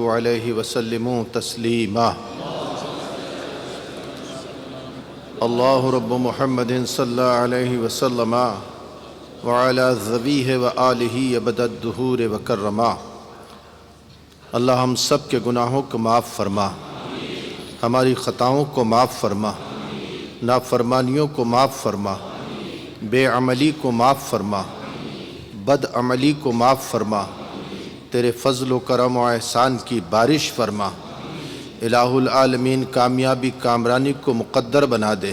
صلوا علیہ وسلموا تسلیما اللہ رب محمد صلی اللہ علیہ وسلم وعلی ذویہ وآلہ ابد الدہور وکرما۔ اللہ ہم سب کے گناہوں کو معاف فرما، ہماری خطاؤں کو معاف فرما، نافرمانیوں کو معاف فرما، بے عملی کو معاف فرما، بد عملی کو معاف فرما، تیرے فضل و کرم و احسان کی بارش فرما۔ الہ العالمین کامیابی کامرانی کو مقدر بنا دے،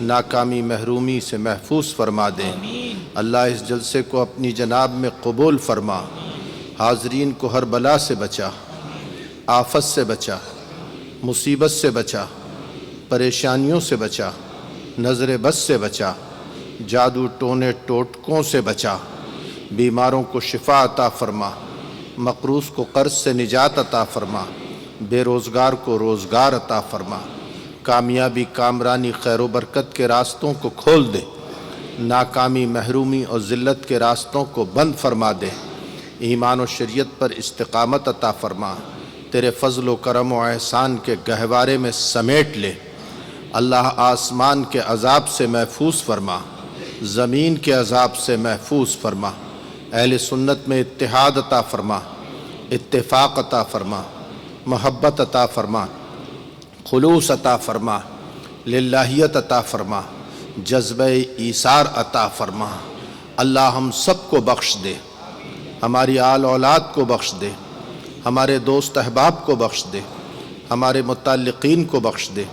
ناکامی محرومی سے محفوظ فرما دے۔ اللہ اس جلسے کو اپنی جناب میں قبول فرما، حاضرین کو ہر بلا سے بچا، آفت سے بچا، مصیبت سے بچا، پریشانیوں سے بچا، نظر بد سے بچا، جادو ٹونے ٹوٹکوں سے بچا، بیماروں کو شفا عطا فرما، مقروض کو قرض سے نجات عطا فرما، بے روزگار کو روزگار عطا فرما، کامیابی کامرانی خیر و برکت کے راستوں کو کھول دے، ناکامی محرومی اور ذلت کے راستوں کو بند فرما دے، ایمان و شریعت پر استقامت عطا فرما، تیرے فضل و کرم و احسان کے گہوارے میں سمیٹ لے۔ اللہ آسمان کے عذاب سے محفوظ فرما، زمین کے عذاب سے محفوظ فرما، اہل سنت میں اتحاد عطا فرما، اتفاق عطا فرما، محبت عطا فرما، خلوص عطا فرما، للہیت عطا فرما، جذبہ ایثار عطا فرما۔ اللہ ہم سب کو بخش دے، ہماری آل اولاد کو بخش دے، ہمارے دوست احباب کو بخش دے، ہمارے متعلقین کو بخش دے،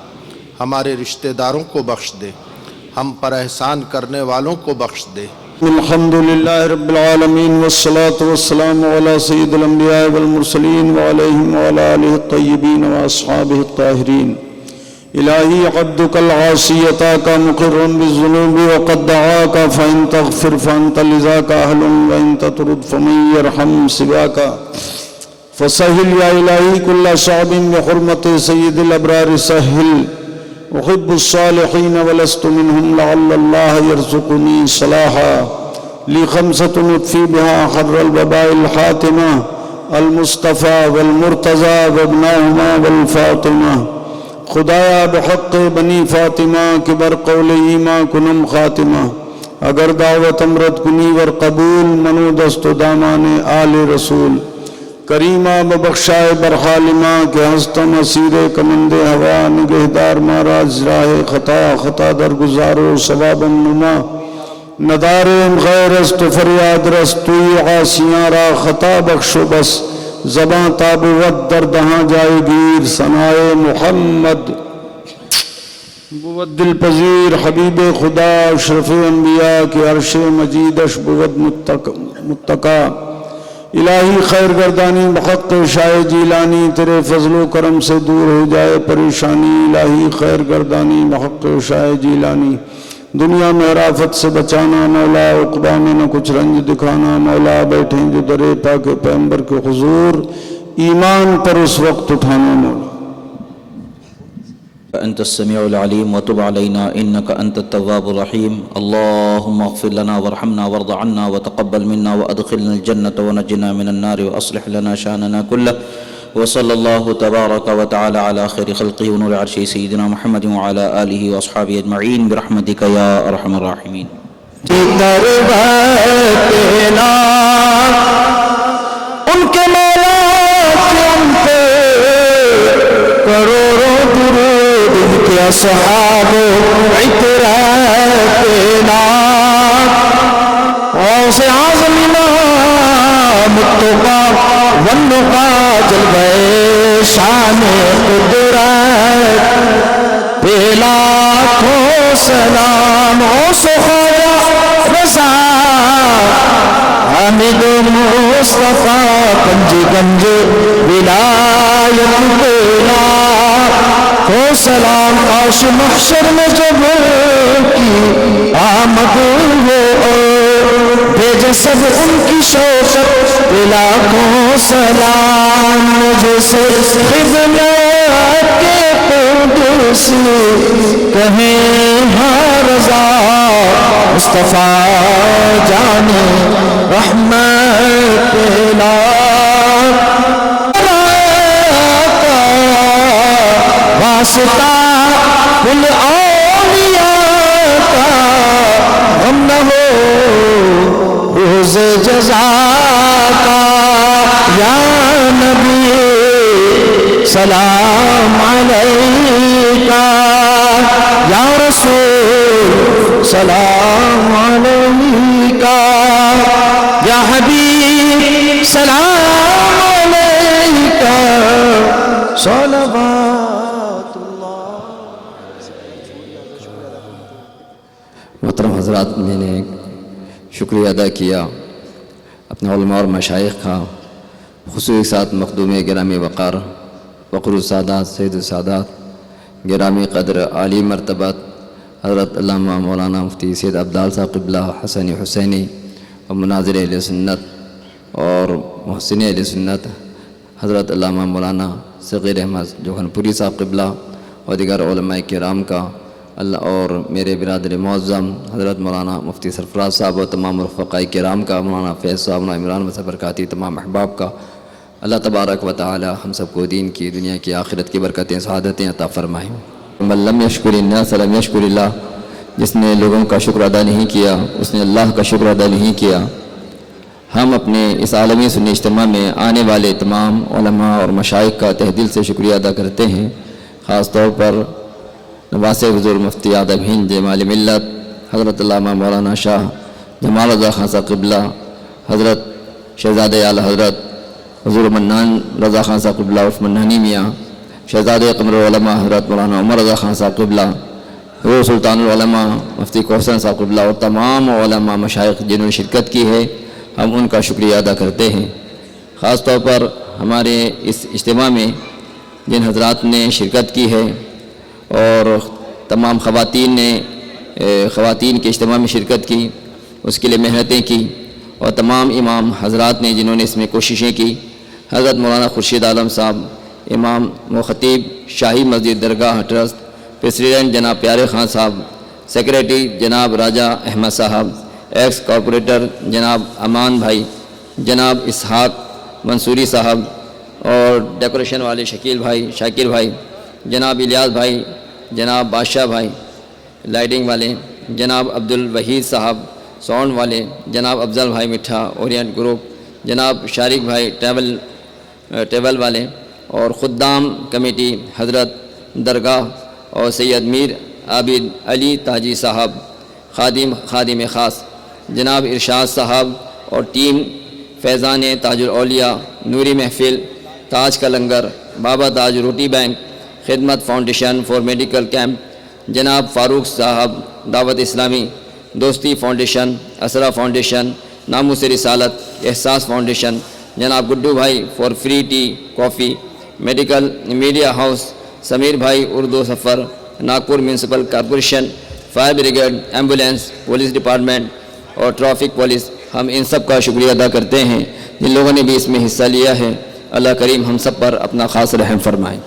ہمارے رشتہ داروں کو بخش دے، ہم پر احسان کرنے والوں کو بخش دے۔ الحمدللہ رب العالمین والصلاة والسلام علی سید الانبیاء والمرسلین وعلیہم وعلی آلہ الطیبین واصحابہ الطاہرین۔ الہی عبدک العاصی اتاک مقرا بالذنوب وقد دعاک فإن تغفر فأنت لذاک اہل وإن تطرد فمن یرحم سواک فسہل یا الہی کل صعب بحرمت سید الابرار سہل احب الصالحین ولست منہم لعل اللہ یرزقنی صلاحا لی خمسۃ نطفی بہا حر الوباء الحاتمہ المصطفیٰ والمرتضی وابناہما والفاطمہ۔ خدایا بحق بنی فاطمہ کبر قول ایمان کنم خاتمہ، اگر دعوت امرت کنی ور قبول منو دست و دامان آل رسول کریمہ ببخشائے برحالمہ کہ ہستم اسیر کمند ہوا نگہدار ماراج راہ خطا خطا در گزارو ثواب نما ندارم غیر است فریاد رستوی عاصیاں را خطا بخشو بس زباں تابوت در دہاں جائے گیر ثنائے محمد بود دل پذیر حبیب خدا اشرف انبیاء کے عرش مجید اش بود متقا۔ الہی خیر گردانی بحق شاہ جیلانی تیرے فضل و کرم سے دور ہو جائے پریشانی۔ الہی خیر گردانی بحق شاہ جیلانی دنیا میں رافت سے بچانا، مولا عقبہ میں نہ کچھ رنج دکھانا، مولا بیٹھیں جو درے پاک پیغمبر کے حضور ایمان پر اس وقت اٹھانا مولا۔ أنت السميع العليم وتب علينا إنك أنت التواب الرحيم اللهم اغفر لنا وارحمنا وارض عنا وتقبل منا وأدخلنا الجنة ونجنا من النار وأصلح لنا شأننا كله وصلى الله تبارك وتعالى على خير خلقه ونور عرشه سيدنا محمد وعلى آله وأصحابه أجمعين برحمتك يا أرحم الراحمين۔ ان کے مولا کے ان پہ کروڑوں درود ان کے اصحاب عطرات نام غوث اعظم امام التقا والنقا جلوہ شان قدرت پہ لاکھوں سلام غوث خواجہ رضا حامد مصطفیٰ کنج گنج ولایت بیلا کو سلام عرش محشر میں جب کی آمد ہو بھیجے سب ان کی شوقت لاکھوں سلام مجھے سے خدمت کے قدس کہیں ہاں رضا مصطفیٰ جان رحمت لا سلام علیکہ یا رسول سلام علیکہ یا حبیب سلام علیکہ صلوات اللہ۔ محترم حضرات، میں نے شکریہ ادا کیا اپنے علماء اور مشائخ کا، خصوصی ساتھ مخدوم گرامی وقار وقر السادات سید السادات گرامی قدر عالی مرتبت حضرت علامہ مولانا مفتی سید عبدال صاحب قبلہ حسنی حسینی اور مناظر اہل سنت اور محسن اہل سنت حضرت علامہ مولانا صغیر احمد جوہن پوری صاحب قبلہ اور دیگر علماء کرام کا، اللہ اور میرے برادر معظم حضرت مولانا مفتی سرفراز صاحب اور تمام رفقاء کرام کا، مولانا فیض صاحب، مولانا عمران وصف برکاتی، تمام احباب کا، اللہ تبارک و تعالی ہم سب کو دین کی، دنیا کی، آخرت کی برکتیں، سعادتیں عطا فرمائیں۔ من لم یشکر الناس لم یشکر اللہ، جس نے لوگوں کا شکر ادا نہیں کیا اس نے اللہ کا شکر ادا نہیں کیا۔ ہم اپنے اس عالمی سنی اجتماع میں آنے والے تمام علماء اور مشائخ کا تہ دل سے شکریہ ادا کرتے ہیں، خاص طور پر نواز حضور مفتی اعظم ہند جمال ملت حضرت علامہ مولانا شاہ جمال رضا خان صاحب قبلہ، حضرت شہزادہ اعلیٰ حضرت حضور منان رضا خان صاحب قبلہ عرف منانی میاں، شہزادہ قمر العلماء حضرت مولانا عمر رضا خان صاحب قبلہ، حضور سلطان العلماء مفتی کوثر صاحب قبلہ اور تمام علماء مشائخ جنہوں نے شرکت کی ہے، ہم ان کا شکریہ ادا کرتے ہیں۔ خاص طور پر ہمارے اس اجتماع میں جن حضرات نے شرکت کی ہے اور تمام خواتین کے اجتماع میں شرکت کی، اس کے لیے محنتیں کی، اور تمام امام حضرات نے جنہوں نے اس میں کوششیں کی، حضرت مولانا خورشید عالم صاحب امام و خطیب شاہی مسجد درگاہ ٹرسٹ، پریزیڈنٹ جناب پیارے خان صاحب، سیکریٹری جناب راجہ احمد صاحب، ایکس کارپوریٹر جناب امان بھائی، جناب اسحاق منصوری صاحب، اور ڈیکوریشن والے شکیل بھائی، شاکر بھائی، جناب الیاس بھائی، جناب بادشاہ بھائی، لائٹنگ والے جناب عبد الوحید صاحب، ساؤنڈ والے جناب افضل بھائی مٹھا اورینٹ گروپ، جناب شارق بھائی ٹیبل والے، اور خدام کمیٹی حضرت درگاہ اور سید میر عابد علی تاجی صاحب، خادم خاص جناب ارشاد صاحب اور ٹیم، فیضان تاج الاولیاء، نوری محفل، تاج کا لنگر، بابا تاج روٹی بینک، خدمت فاؤنڈیشن فار میڈیکل کیمپ، جناب فاروق صاحب دعوت اسلامی، دوستی فاؤنڈیشن، اسرا فاؤنڈیشن، ناموس رسالت، احساس فاؤنڈیشن، جناب گڈو بھائی for free tea coffee, medical media house, Sameer بھائی اردو سفر، Nagpur municipal corporation, fire brigade, ambulance, police department اور ٹریفک پولیس، ہم ان سب کا شکریہ ادا کرتے ہیں جن لوگوں نے بھی اس میں حصہ لیا ہے۔ اللہ کریم ہم سب پر اپنا خاص رحم فرمائے۔